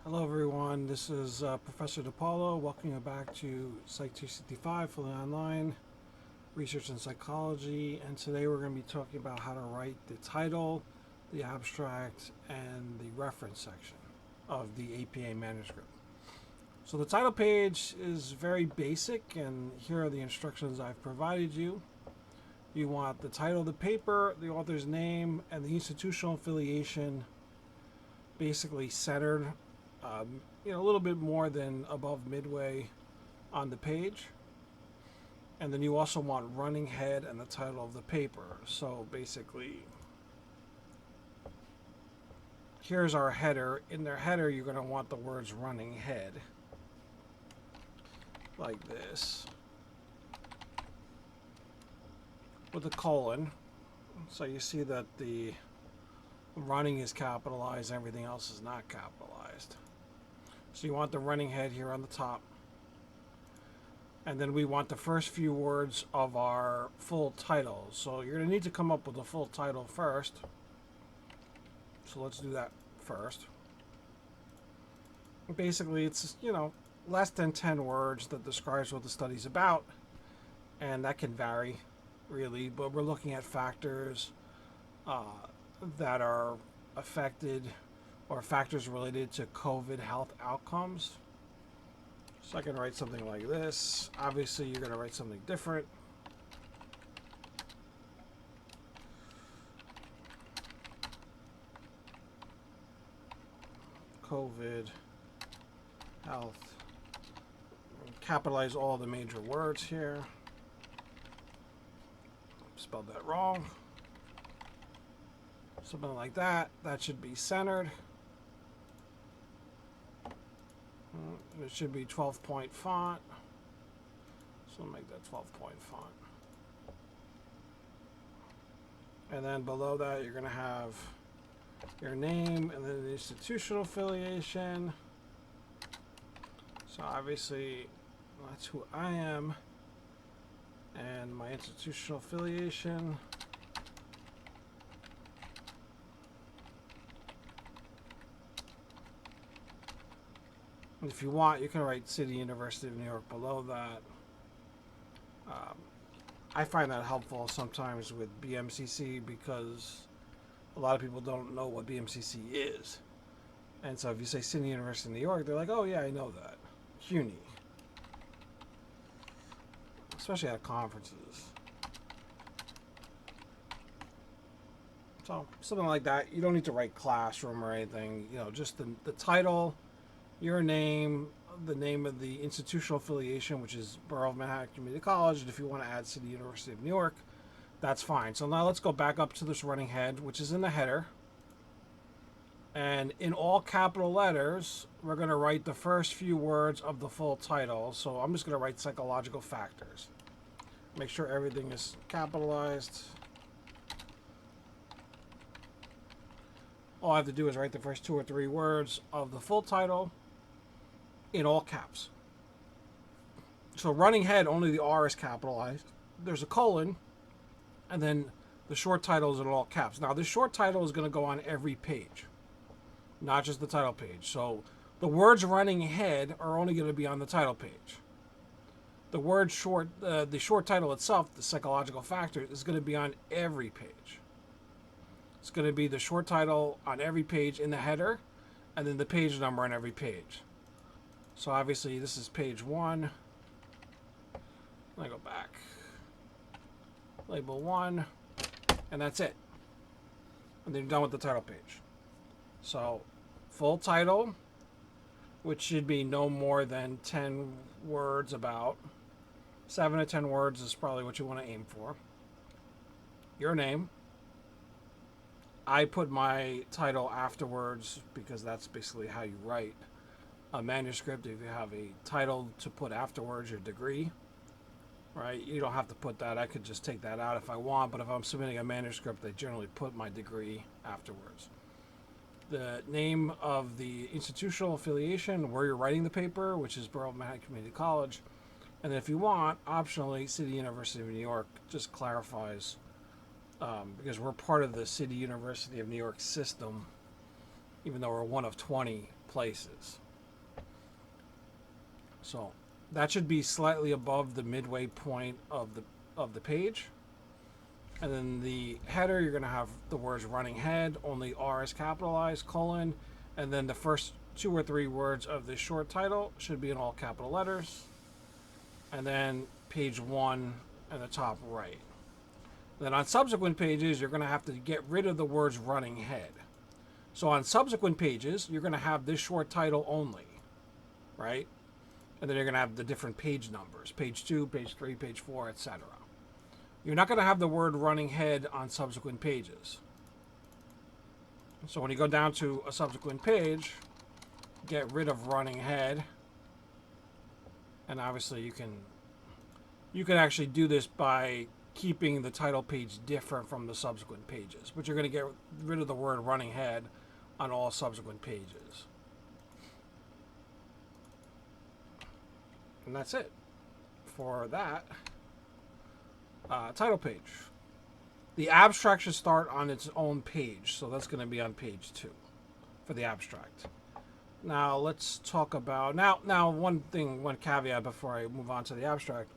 Hello everyone, this is Professor DePaulo. Welcome you back to Psych 265 fully online, research in psychology, and today we're going to be talking about how to write the title, the abstract, and the reference section of the APA manuscript. So the title page is very basic, and here are the instructions I've provided you. You want the title of the paper, the author's name, and the institutional affiliation basically centered a little bit more than above midway on the page. And then you also want running head and the title of the paper. So basically, here's our header. In their header, you're going to want the words running head, like this, with a colon. So you see that the running is capitalized, everything else is not capitalized. So you want the running head here on the top. And then we want the first few words of our full title. So you're going to need to come up with a full title first. So let's do that first. Basically, it's, less than 10 words that describes what the study's about. And that can vary, really. But we're looking at factors that are affected or factors related to COVID health outcomes. So I can write something like this. Obviously, you're going to write something different. COVID health. Capitalize all the major words here. Spelled that wrong. Something like that. That should be centered. It should be 12-point font. So I'll make that 12-point font. And then below that, you're going to have your name and then the institutional affiliation. So obviously, that's who I am. And my institutional affiliation. If you want, you can write City University of New York below that. I find that helpful sometimes with BMCC because a lot of people don't know what BMCC is. And so if you say City University of New York, they're like, oh yeah, I know that. CUNY. Especially at conferences. So something like that. You don't need to write classroom or anything. Just the title, your name, the name of the institutional affiliation, which is Borough of Manhattan Community College, and if you want to add City University of New York, that's fine. So now let's go back up to this running head, which is in the header. And in all capital letters, we're going to write the first few words of the full title. So I'm just going to write psychological factors. Make sure everything is capitalized. All I have to do is write the first 2 or 3 words of the full title in all caps. So running head, only the R is capitalized. There's a colon, and then the short title is in all caps. Now, this short title is going to go on every page, not just the title page. So the words running head are only going to be on the title page. The word short, the short title itself, the psychological factor, is going to be on every page. It's going to be the short title on every page in the header, and then the page number on every page. So obviously this is page 1. I go back. Label 1, and that's it. And then you're done with the title page. So full title, which should be no more than 10 words about. 7 to 10 words is probably what you want to aim for. Your name. I put my title afterwards because that's basically how you write a manuscript. If you have a title to put afterwards, your degree, right? You don't have to put that. I could just take that out if I want, but if I'm submitting a manuscript, I generally put my degree afterwards. The name of the institutional affiliation, where you're writing the paper, which is Borough of Manhattan Community College. And then if you want, optionally, City University of New York just clarifies because we're part of the City University of New York system, even though we're one of 20 places. So that should be slightly above the midway point of the page. And then the header, you're going to have the words running head, only R is capitalized, colon, and then the first 2 or 3 words of the short title should be in all capital letters. And then page 1 in the top right. Then on subsequent pages, you're going to have to get rid of the words running head. So on subsequent pages, you're going to have this short title only, right? And then you're going to have the different page numbers, page 2, page 3, page 4, etc. You're not going to have the word running head on subsequent pages. So when you go down to a subsequent page, get rid of running head. And obviously you can actually do this by keeping the title page different from the subsequent pages, but you're going to get rid of the word running head on all subsequent pages. And that's it for that title page. The abstract should start on its own page, so that's going to be on page 2 for the abstract. Now let's talk about now one caveat before I move on to the abstract.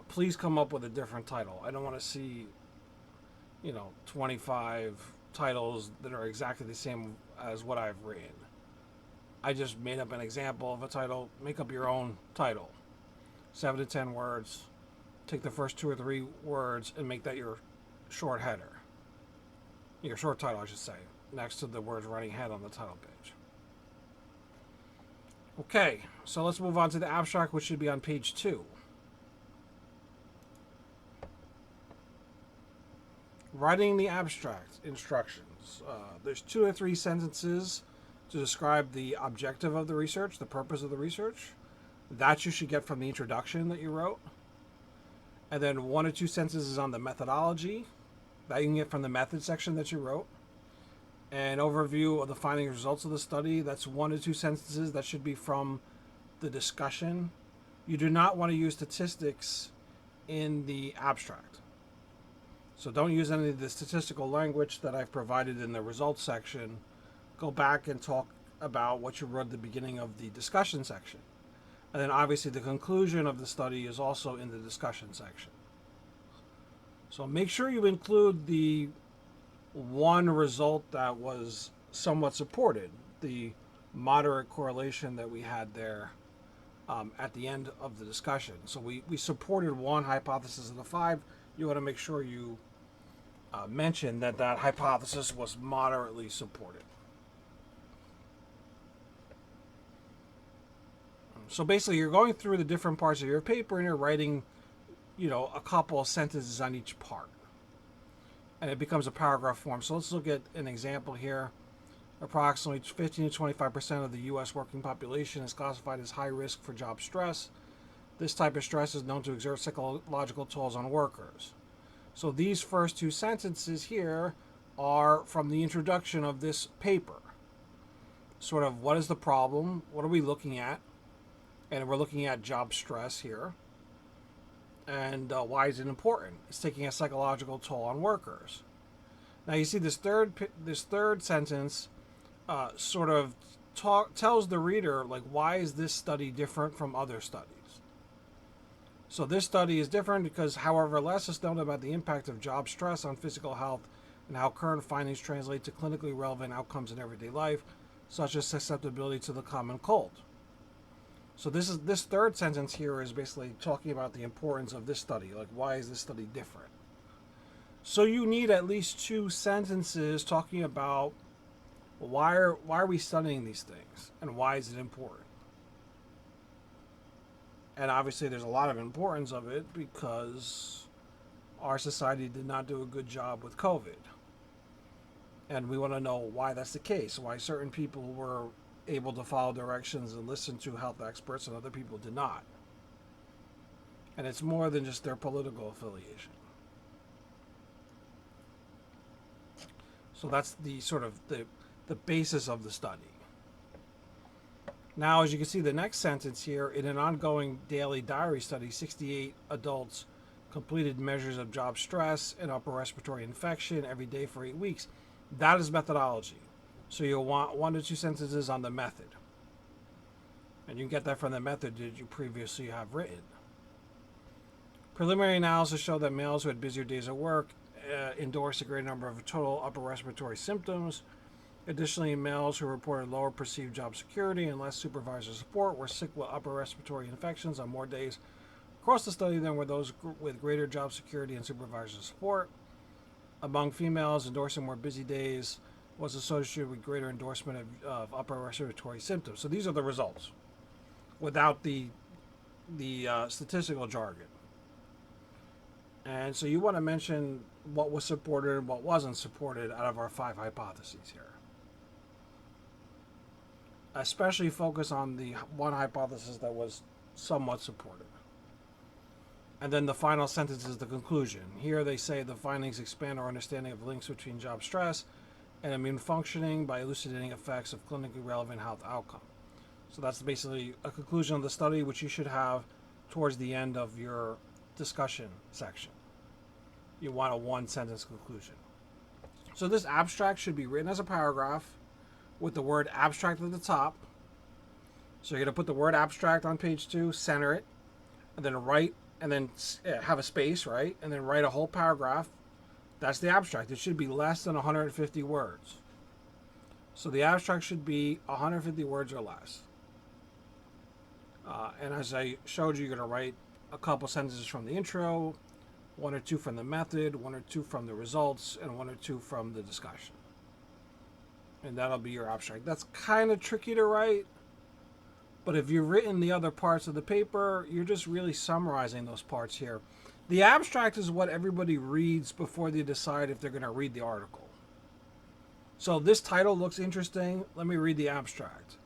Please come up with a different title. I don't want to see 25 titles that are exactly the same as what I've written. I just made up an example of a title. Make up your own title. 7 to 10 words. Take the first 2 or 3 words and make that your short header. Your short title, I should say, next to the words running head on the title page. Okay, so let's move on to the abstract, which should be on page 2. Writing the abstract instructions. There's 2 or 3 sentences to describe the objective of the research, the purpose of the research. That you should get from the introduction that you wrote. And then 1 or 2 sentences on the methodology. That you can get from the method section that you wrote. An overview of the findings and results of the study. That's 1 or 2 sentences. That should be from the discussion. You do not want to use statistics in the abstract. So don't use any of the statistical language that I've provided in the results section. Go back and talk about what you wrote at the beginning of the discussion section. And then obviously the conclusion of the study is also in the discussion section. So make sure you include the one result that was somewhat supported, the moderate correlation that we had there at the end of the discussion. So we supported one hypothesis of the 5. You want to make sure you mention that hypothesis was moderately supported. So basically you're going through the different parts of your paper and you're writing, a couple of sentences on each part. And it becomes a paragraph form. So let's look at an example here. Approximately 15 to 25% of the U.S. working population is classified as high risk for job stress. This type of stress is known to exert psychological tolls on workers. So these first 2 sentences here are from the introduction of this paper. Sort of, what is the problem? What are we looking at? And we're looking at job stress here. And why is it important? It's taking a psychological toll on workers. Now you see this third sentence sort of tells the reader, like, why is this study different from other studies? So this study is different because, however, less is known about the impact of job stress on physical health and how current findings translate to clinically relevant outcomes in everyday life, such as susceptibility to the common cold. So this third sentence here is basically talking about the importance of this study. Like, why is this study different? So you need at least 2 sentences talking about why are we studying these things and why is it important? And obviously there's a lot of importance of it because our society did not do a good job with COVID. And we want to know why that's the case, why certain people were able to follow directions and listen to health experts and other people did not. And it's more than just their political affiliation. So that's the sort of the basis of the study. Now, as you can see, the next sentence here, in an ongoing daily diary study, 68 adults completed measures of job stress and upper respiratory infection every day for 8 weeks. That is methodology. So you'll want 1 to 2 sentences on the method. And you can get that from the method that you previously have written. Preliminary analysis showed that males who had busier days at work endorsed a greater number of total upper respiratory symptoms. Additionally, males who reported lower perceived job security and less supervisor support were sick with upper respiratory infections on more days across the study than were those with greater job security and supervisor support. Among females, endorsing more busy days was associated with greater endorsement of upper respiratory symptoms. So these are the results without the statistical jargon. And so you want to mention what was supported and what wasn't supported out of our 5 hypotheses here. Especially focus on the one hypothesis that was somewhat supported. And then the final sentence is the conclusion. Here they say the findings expand our understanding of links between job stress and immune functioning by elucidating effects of clinically relevant health outcome. So that's basically a conclusion of the study, which you should have towards the end of your discussion section. You want a 1-sentence conclusion. So this abstract should be written as a paragraph with the word abstract at the top. So you're going to put the word abstract on page 2, center it, and then write, and then have a space, right? And then write a whole paragraph. That's the abstract. It should be less than 150 words. So the abstract should be 150 words or less. And as I showed you, you're going to write a couple sentences from the intro, 1 or 2 from the method, 1 or 2 from the results, and 1 or 2 from the discussion. And that'll be your abstract. That's kind of tricky to write, but if you've written the other parts of the paper, you're just really summarizing those parts here. The abstract is what everybody reads before they decide if they're going to read the article. So this title looks interesting. Let me read the abstract.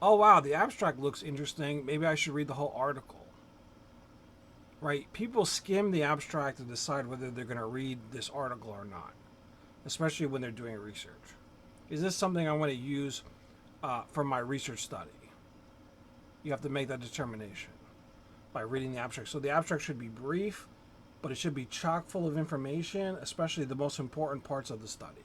Oh wow, the abstract looks interesting. Maybe I should read the whole article. Right? People skim the abstract to decide whether they're going to read this article or not, especially when they're doing research. Is this something I want to use for my research study? You have to make that determination by reading the abstract. So the abstract should be brief, but it should be chock full of information, especially the most important parts of the study.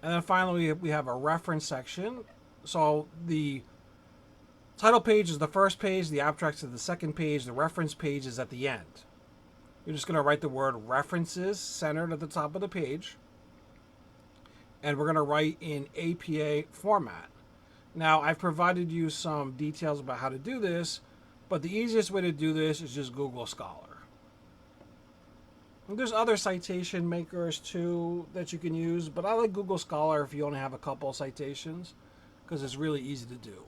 And then finally, we have a reference section. So the title page is the first page, the abstract is the second page, the reference page is at the end. You're just going to write the word references centered at the top of the page. And we're going to write in APA format. Now, I've provided you some details about how to do this, but the easiest way to do this is just Google Scholar. And there's other citation makers too that you can use, but I like Google Scholar if you only have a couple of citations, because it's really easy to do.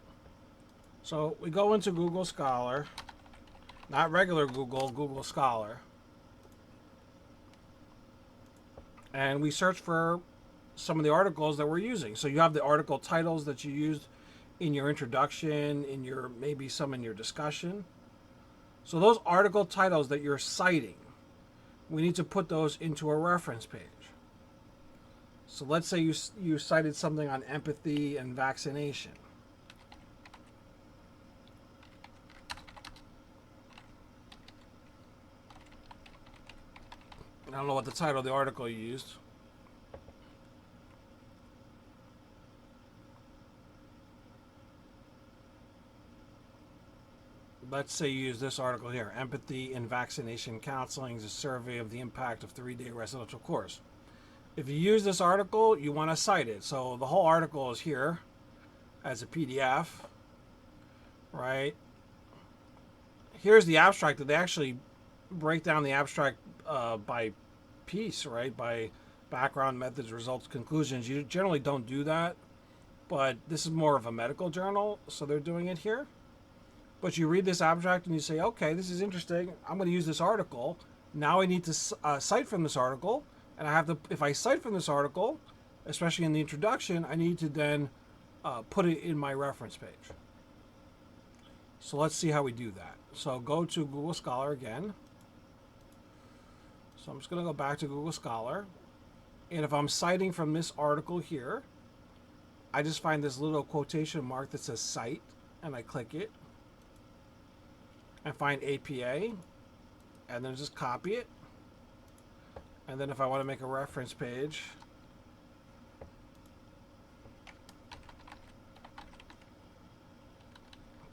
So we go into Google Scholar, not regular Google, Google Scholar, and we search for some of the articles that we're using. So you have the article titles that you used in your introduction, in your maybe some in your discussion. So those article titles that you're citing, we need to put those into a reference page. So let's say you cited something on empathy and vaccination. I don't know what the title of the article you used. Let's say you use this article here. Empathy in Vaccination Counseling is a survey of the impact of 3-day residential course. If you use this article, you want to cite it. So the whole article is here as a PDF, right? Here's the abstract. They actually break down the abstract by piece, right? By background, methods, results, conclusions. You generally don't do that, but this is more of a medical journal, so they're doing it here. But you read this abstract and you say, okay, this is interesting. I'm going to use this article. Now I need to cite from this article. And I have to, if I cite from this article, especially in the introduction, I need to then put it in my reference page. So let's see how we do that. So go to Google Scholar again. So I'm just going to go back to Google Scholar. And if I'm citing from this article here, I just find this little quotation mark that says cite, and I click it. And find APA, and then just copy it. And then if I want to make a reference page,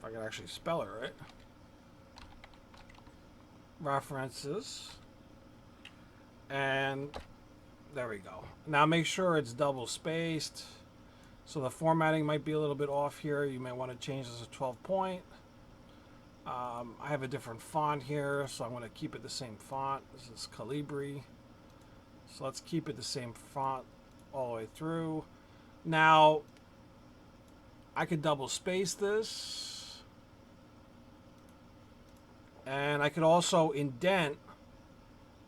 I can actually spell it right. References. And there we go. Now make sure it's double spaced. So the formatting might be a little bit off here. You may want to change this to 12 point. I have a different font here, so I'm going to keep it the same font. This is Calibri. So let's keep it the same font all the way through. Now, I could double space this. And I could also indent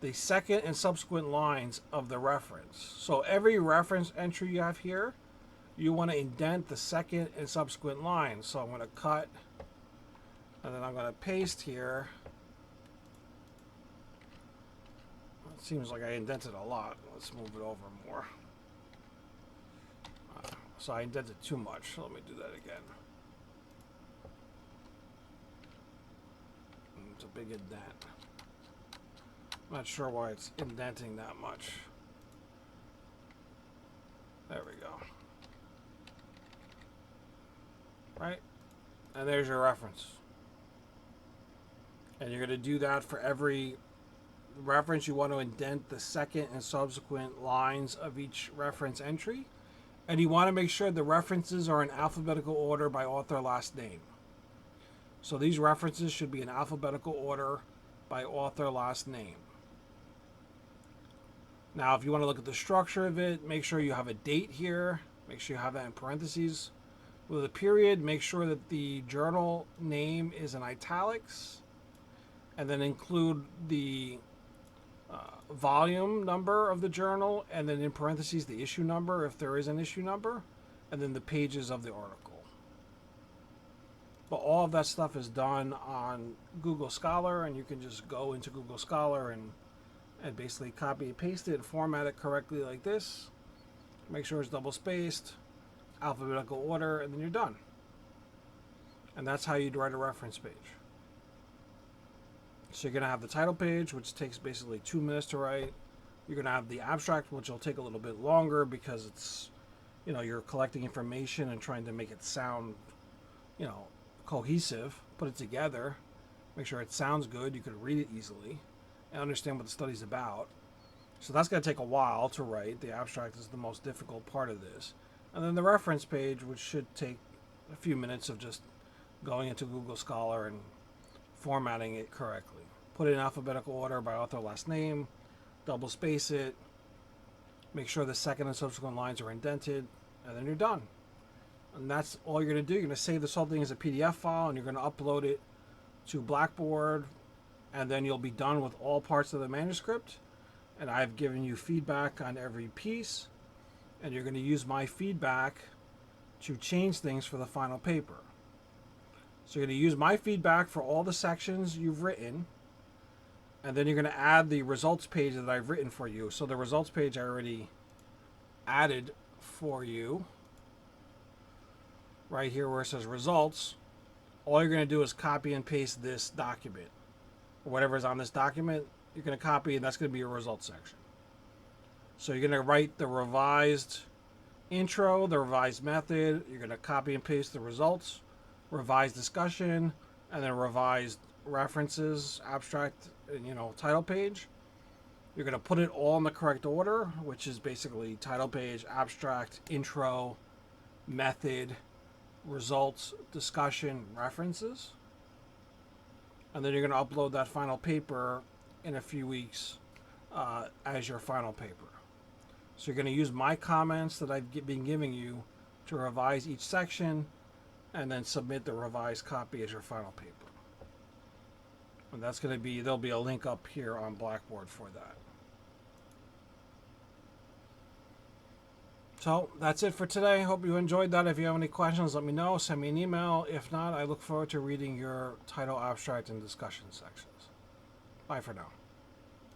the second and subsequent lines of the reference. So every reference entry you have here, you want to indent the second and subsequent lines. So I'm going to cut, and then I'm going to paste here. It seems like I indented a lot. Let's move it over more. So I indented too much. Let me do that again. It's a big indent. I'm not sure why it's indenting that much. There we go. Right? And there's your reference. And you're going to do that for every reference. You want to indent the second and subsequent lines of each reference entry. And you want to make sure the references are in alphabetical order by author last name. So these references should be in alphabetical order by author last name. Now, if you want to look at the structure of it, make sure you have a date here. Make sure you have that in parentheses. With a period, make sure that the journal name is in italics. And then include the volume number of the journal, and then in parentheses the issue number if there is an issue number, and then the pages of the article. But all of that stuff is done on Google Scholar, and you can just go into Google Scholar and basically copy and paste it and format it correctly like this. Make sure it's double spaced, alphabetical order, and then you're done. And that's how you'd write a reference page. So you're going to have the title page, which takes basically 2 minutes to write. You're going to have the abstract, which will take a little bit longer because it's, you know, you're collecting information and trying to make it sound, you know, cohesive, put it together, make sure it sounds good, you can read it easily, and understand what the study's about. So that's going to take a while to write. The abstract is the most difficult part of this. And then the reference page, which should take a few minutes of just going into Google Scholar and formatting it correctly. Put it in alphabetical order by author last name, double space it, make sure the second and subsequent lines are indented, and then you're done. And that's all you're going to do. You're going to save this whole thing as a PDF file, and you're going to upload it to Blackboard, and then you'll be done with all parts of the manuscript. And I've given you feedback on every piece, and you're going to use my feedback to change things for the final paper. So you're going to use my feedback for all the sections you've written, and then you're going to add the results page that I've written for you. So the results page I already added for you. Right here where it says results, all you're going to do is copy and paste this document. Or whatever is on this document, you're going to copy, and that's going to be your results section. So you're going to write the revised intro, the revised method. You're going to copy and paste the results, revised discussion, and then revised references, abstract, you know, title page. You're going to put it all in the correct order, which is basically title page, abstract, intro, method, results, discussion, references. And then you're going to upload that final paper in a few weeks as your final paper. So you're going to use my comments that I've been giving you to revise each section, and then submit the revised copy as your final paper. And that's going to be, there'll be a link up here on Blackboard for that. So that's it for today. Hope you enjoyed that. If you have any questions, let me know. Send me an email. If not, I look forward to reading your title, abstract, and discussion sections. Bye for now.